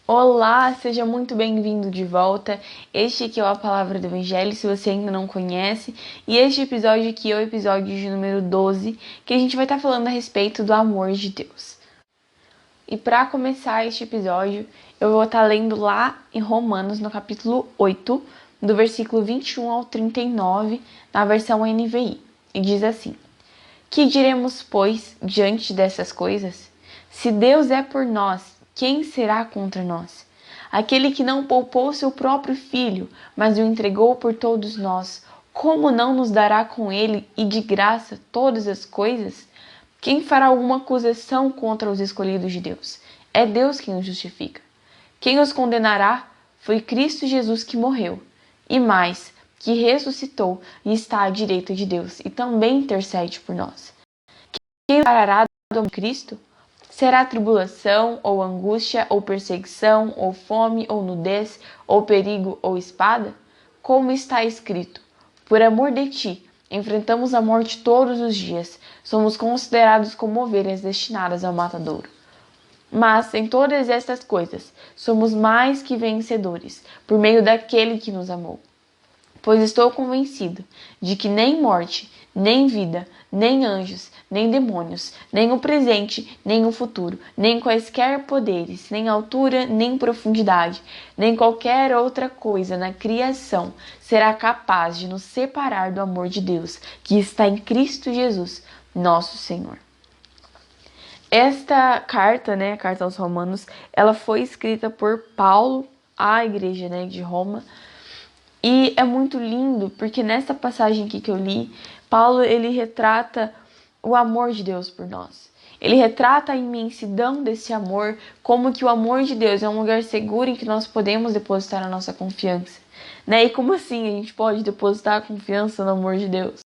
Olá, seja muito bem-vindo de volta. Este aqui é a Palavra do Evangelho, se você ainda não conhece. E este episódio aqui é o episódio de número 12, que a gente vai estar falando a respeito do amor de Deus. E para começar este episódio, eu vou estar lendo lá em Romanos, no capítulo 8, do versículo 21 ao 39, na versão NVI. E diz assim: Que diremos, pois, diante dessas coisas? Se Deus é por nós, quem será contra nós? Aquele que não poupou seu próprio filho, mas o entregou por todos nós, como não nos dará com ele e de graça todas as coisas? Quem fará alguma acusação contra os escolhidos de Deus? É Deus quem os justifica. Quem os condenará? Foi Cristo Jesus que morreu, e mais, que ressuscitou e está à direita de Deus, e também intercede por nós. Quem parará do amor de Cristo? Será tribulação, ou angústia, ou perseguição, ou fome, ou nudez, ou perigo, ou espada? Como está escrito: Por amor de ti, enfrentamos a morte todos os dias, somos considerados como ovelhas destinadas ao matadouro. Mas, em todas estas coisas, somos mais que vencedores, por meio daquele que nos amou. Pois estou convencido de que nem morte, nem vida, nem anjos, nem demônios, nem o presente, nem o futuro, nem quaisquer poderes, nem altura, nem profundidade, nem qualquer outra coisa na criação será capaz de nos separar do amor de Deus, que está em Cristo Jesus, nosso Senhor. Esta carta, a carta aos Romanos, ela foi escrita por Paulo à igreja, de Roma. E é muito lindo, porque nessa passagem aqui que eu li, Paulo ele retrata o amor de Deus por nós. Ele retrata a imensidão desse amor, como que o amor de Deus é um lugar seguro em que nós podemos depositar a nossa confiança. E como assim a gente pode depositar a confiança no amor de Deus?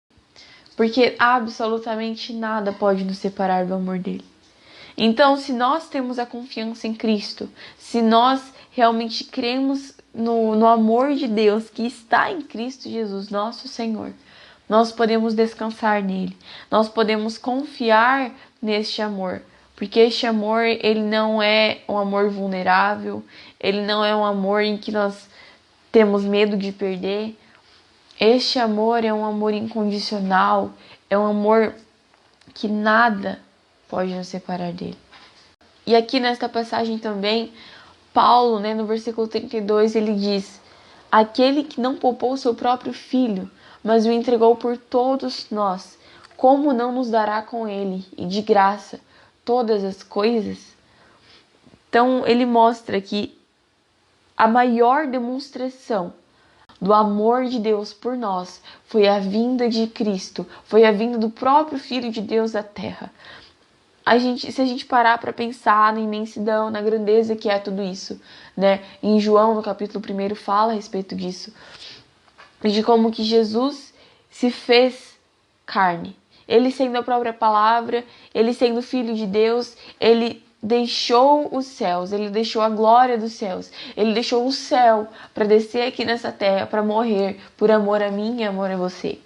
Porque absolutamente nada pode nos separar do amor dele. Então, se nós temos a confiança em Cristo, se nós realmente cremos no amor de Deus que está em Cristo Jesus, nosso Senhor, nós podemos descansar nele, nós podemos confiar neste amor, porque este amor, ele não é um amor vulnerável, ele não é um amor em que nós temos medo de perder. Este amor é um amor incondicional, é um amor que nada pode nos separar dele. E aqui nesta passagem também, Paulo, no versículo 32, ele diz: Aquele que não poupou seu próprio filho, mas o entregou por todos nós, como não nos dará com ele, e de graça, todas as coisas? Então, ele mostra que a maior demonstração do amor de Deus por nós foi a vinda de Cristo, foi a vinda do próprio Filho de Deus à Terra. Se a gente parar para pensar na imensidão, na grandeza que é tudo isso, Em João, no capítulo 1, fala a respeito disso, de como que Jesus se fez carne. Ele sendo a própria palavra, ele sendo filho de Deus, ele deixou os céus, ele deixou a glória dos céus, ele deixou o céu para descer aqui nessa terra, para morrer por amor a mim e amor a você.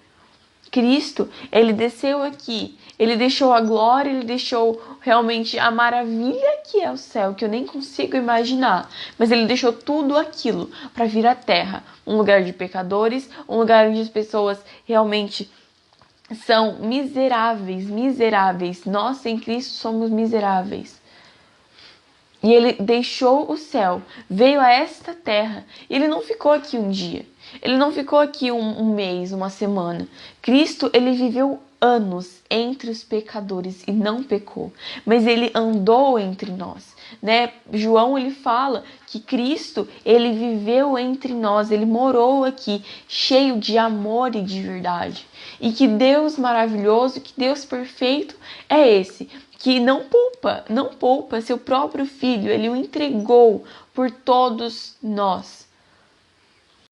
Cristo, ele desceu aqui, ele deixou a glória, ele deixou realmente a maravilha que é o céu, que eu nem consigo imaginar, mas ele deixou tudo aquilo para vir à terra, um lugar de pecadores, um lugar onde as pessoas realmente são miseráveis, nós em Cristo somos miseráveis. E ele deixou o céu, veio a esta terra. Ele não ficou aqui um dia. Ele não ficou aqui um mês, uma semana. Cristo, ele viveu anos entre os pecadores e não pecou. Mas ele andou entre nós, João, ele fala que Cristo, ele viveu entre nós. Ele morou aqui, cheio de amor e de verdade. E que Deus maravilhoso, que Deus perfeito é esse, que não poupa seu próprio filho, ele o entregou por todos nós.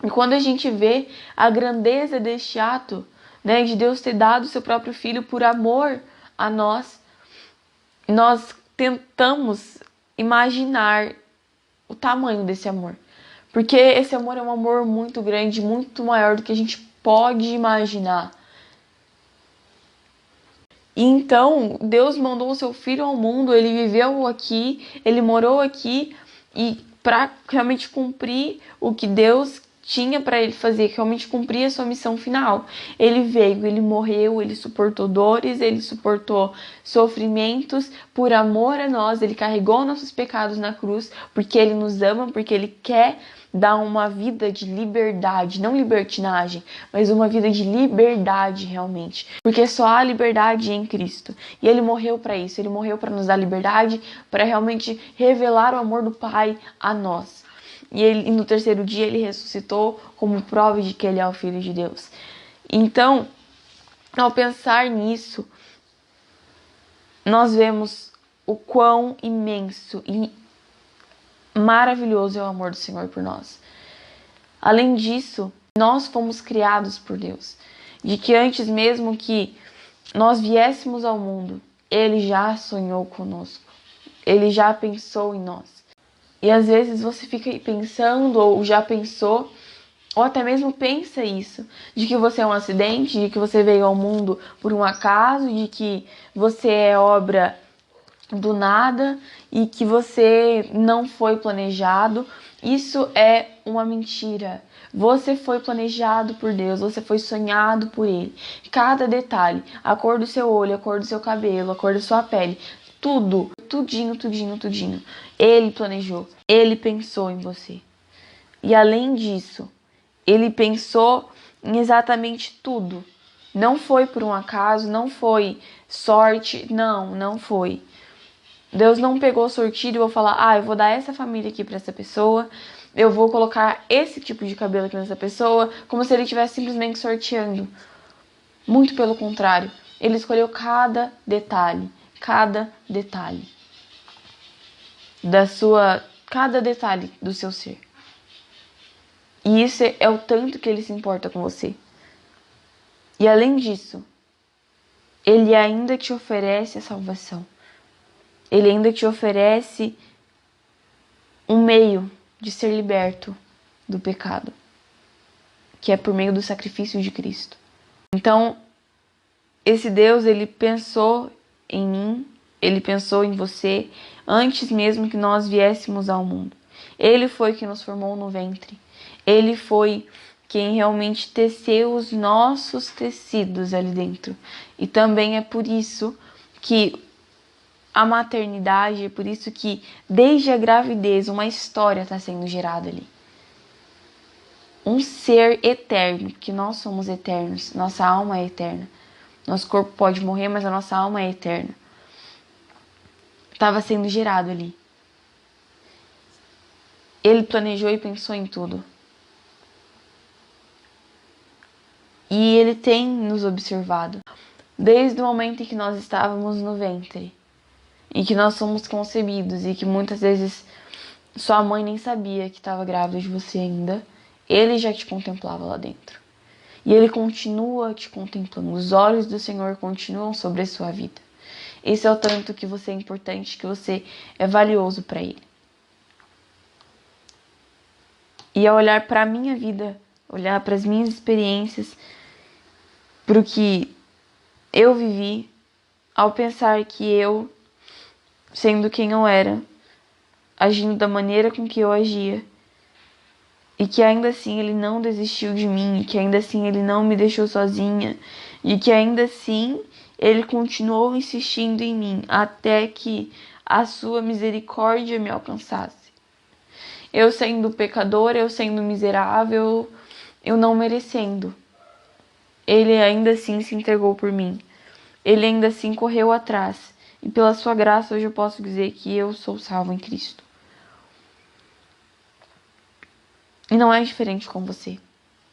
E quando a gente vê a grandeza deste ato, de Deus ter dado seu próprio filho por amor a nós, nós tentamos imaginar o tamanho desse amor. Porque esse amor é um amor muito grande, muito maior do que a gente pode imaginar. E então, Deus mandou o seu filho ao mundo, ele viveu aqui, ele morou aqui, e para realmente cumprir o que Deus tinha para ele fazer, realmente cumprir a sua missão final. Ele veio, ele morreu, ele suportou dores, ele suportou sofrimentos por amor a nós, ele carregou nossos pecados na cruz, porque ele nos ama, porque ele quer dar uma vida de liberdade, não libertinagem, mas uma vida de liberdade realmente, porque só há liberdade em Cristo. E ele morreu para isso, ele morreu para nos dar liberdade, para realmente revelar o amor do Pai a nós. E no terceiro dia ele ressuscitou como prova de que ele é o Filho de Deus. Então, ao pensar nisso, nós vemos o quão imenso e maravilhoso é o amor do Senhor por nós. Além disso, nós fomos criados por Deus. De que antes mesmo que nós viéssemos ao mundo, Ele já sonhou conosco. Ele já pensou em nós. E às vezes você fica pensando, ou já pensou, ou até mesmo pensa isso, de que você é um acidente, de que você veio ao mundo por um acaso, de que você é obra do nada e que você não foi planejado. Isso é uma mentira. Você foi planejado por Deus, você foi sonhado por Ele. Cada detalhe, a cor do seu olho, a cor do seu cabelo, a cor da sua pele, tudo, tudinho. Ele planejou, Ele pensou em você. E além disso, Ele pensou em exatamente tudo. Não foi por um acaso, não foi sorte, não foi. Deus não pegou sortido e vou falar, eu vou dar essa família aqui para essa pessoa, eu vou colocar esse tipo de cabelo aqui nessa pessoa, como se ele estivesse simplesmente sorteando. Muito pelo contrário, ele escolheu cada detalhe cada detalhe do seu ser. E isso é o tanto que ele se importa com você. E além disso, ele ainda te oferece a salvação. Ele ainda te oferece um meio de ser liberto do pecado, que é por meio do sacrifício de Cristo. Então, esse Deus, ele pensou em mim, ele pensou em você, antes mesmo que nós viéssemos ao mundo. Ele foi quem nos formou no ventre. Ele foi quem realmente teceu os nossos tecidos ali dentro. E também é por isso que a maternidade, é por isso que desde a gravidez uma história está sendo gerada ali. Um ser eterno, porque nós somos eternos, nossa alma é eterna. Nosso corpo pode morrer, mas a nossa alma é eterna. Estava sendo gerado ali. Ele planejou e pensou em tudo. E ele tem nos observado. Desde o momento em que nós estávamos no ventre. E que nós somos concebidos. E que muitas vezes sua mãe nem sabia que estava grávida de você ainda. Ele já te contemplava lá dentro. E ele continua te contemplando. Os olhos do Senhor continuam sobre a sua vida. Esse é o tanto que você é importante, que você é valioso para Ele. E ao olhar para a minha vida, olhar para as minhas experiências, para o que eu vivi, ao pensar que eu, sendo quem eu era, agindo da maneira com que eu agia, e que ainda assim Ele não desistiu de mim, e que ainda assim Ele não me deixou sozinha, e que ainda assim Ele continuou insistindo em mim, até que a sua misericórdia me alcançasse. Eu sendo pecadora, eu sendo miserável, eu não merecendo. Ele ainda assim se entregou por mim. Ele ainda assim correu atrás. E pela sua graça hoje eu posso dizer que eu sou salvo em Cristo. E não é diferente com você.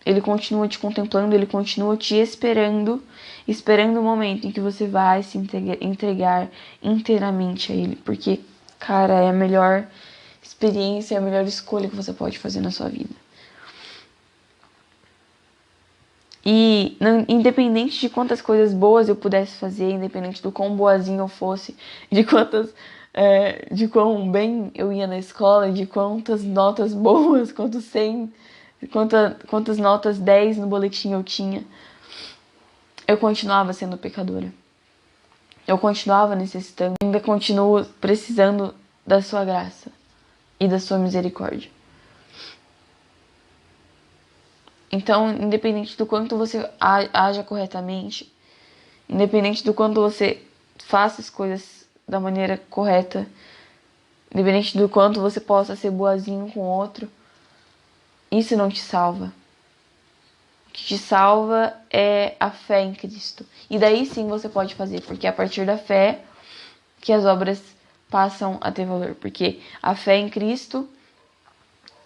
Ele continua te contemplando, ele continua te esperando, esperando o momento em que você vai se entregar inteiramente a ele. Porque, cara, é a melhor experiência, é a melhor escolha que você pode fazer na sua vida. E independente de quantas coisas boas eu pudesse fazer, independente do quão boazinho eu fosse, de quão bem eu ia na escola, de quantas notas boas, quantas notas 10 no boletim eu tinha, eu continuava sendo pecadora. Eu continuava necessitando, ainda continuo precisando da sua graça. e da sua misericórdia. Então, independente do quanto você haja corretamente, independente do quanto você faça as coisas da maneira correta, independente do quanto você possa ser boazinho com o outro, isso não te salva. O que te salva é a fé em Cristo. E daí sim você pode fazer, porque é a partir da fé que as obras passam a ter valor. Porque a fé em Cristo,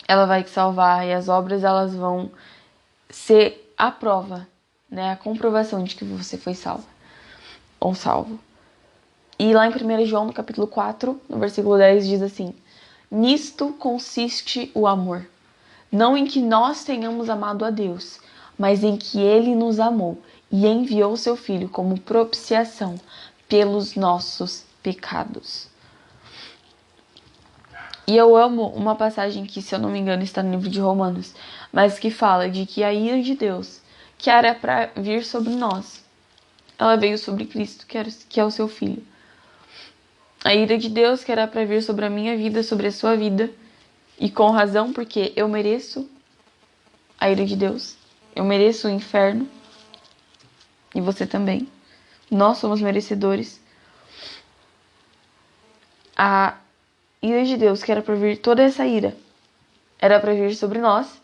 ela vai te salvar, e as obras, elas vão ser a prova, né? A comprovação de que você foi salva ou salvo. E lá em 1 João, no capítulo 4, no versículo 10, diz assim: nisto consiste o amor, não em que nós tenhamos amado a Deus, mas em que Ele nos amou e enviou seu Filho como propiciação pelos nossos pecados. E eu amo uma passagem que, se eu não me engano, está no livro de Romanos, mas que fala de que a ira de Deus, que era para vir sobre nós, ela veio sobre Cristo, que é o seu Filho. A ira de Deus, que era para vir sobre a minha vida, sobre a sua vida, e com razão, porque eu mereço a ira de Deus, eu mereço o inferno, e você também. Nós somos merecedores. A ira de Deus, que era para vir, toda essa ira, era para vir sobre nós,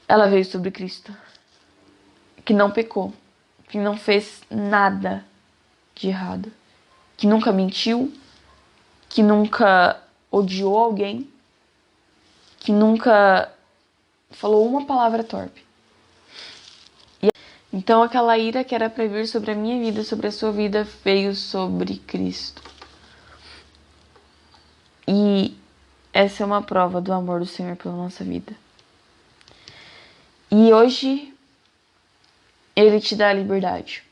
ela veio sobre Cristo, que não pecou, que não fez nada de errado, que nunca mentiu, que nunca odiou alguém, que nunca falou uma palavra torpe. Então aquela ira que era para vir sobre a minha vida, sobre a sua vida, veio sobre Cristo. E essa é uma prova do amor do Senhor pela nossa vida. E hoje Ele te dá a liberdade.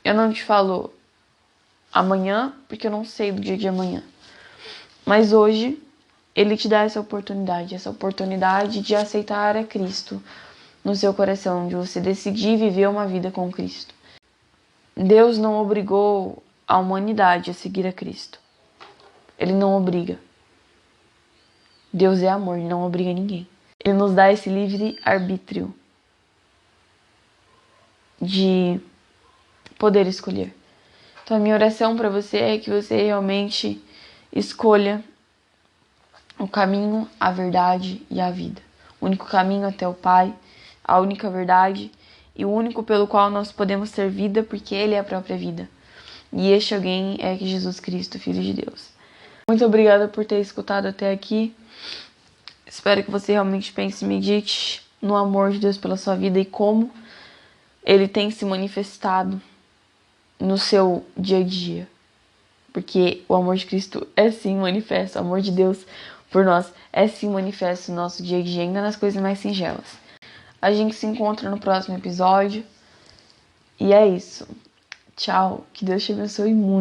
Eu não te falo amanhã, porque eu não sei do dia de amanhã. Mas hoje Ele te dá essa oportunidade de aceitar a Cristo no seu coração, de você decidir viver uma vida com Cristo. Deus não obrigou a humanidade a seguir a Cristo. Ele não obriga. Deus é amor, Ele não obriga ninguém. Ele nos dá esse livre arbítrio de poder escolher. Então a minha oração para você é que você realmente escolha o caminho, a verdade e a vida. O único caminho até o Pai, a única verdade e o único pelo qual nós podemos ter vida, porque Ele é a própria vida. E este alguém é Jesus Cristo, Filho de Deus. Muito obrigada por ter escutado até aqui. Espero que você realmente pense e medite no amor de Deus pela sua vida e como Ele tem se manifestado no seu dia a dia. Porque o amor de Cristo é sim manifesto, o amor de Deus por nós é sim manifesto no nosso dia a dia, ainda nas coisas mais singelas. A gente se encontra no próximo episódio. E é isso. Tchau. Que Deus te abençoe muito.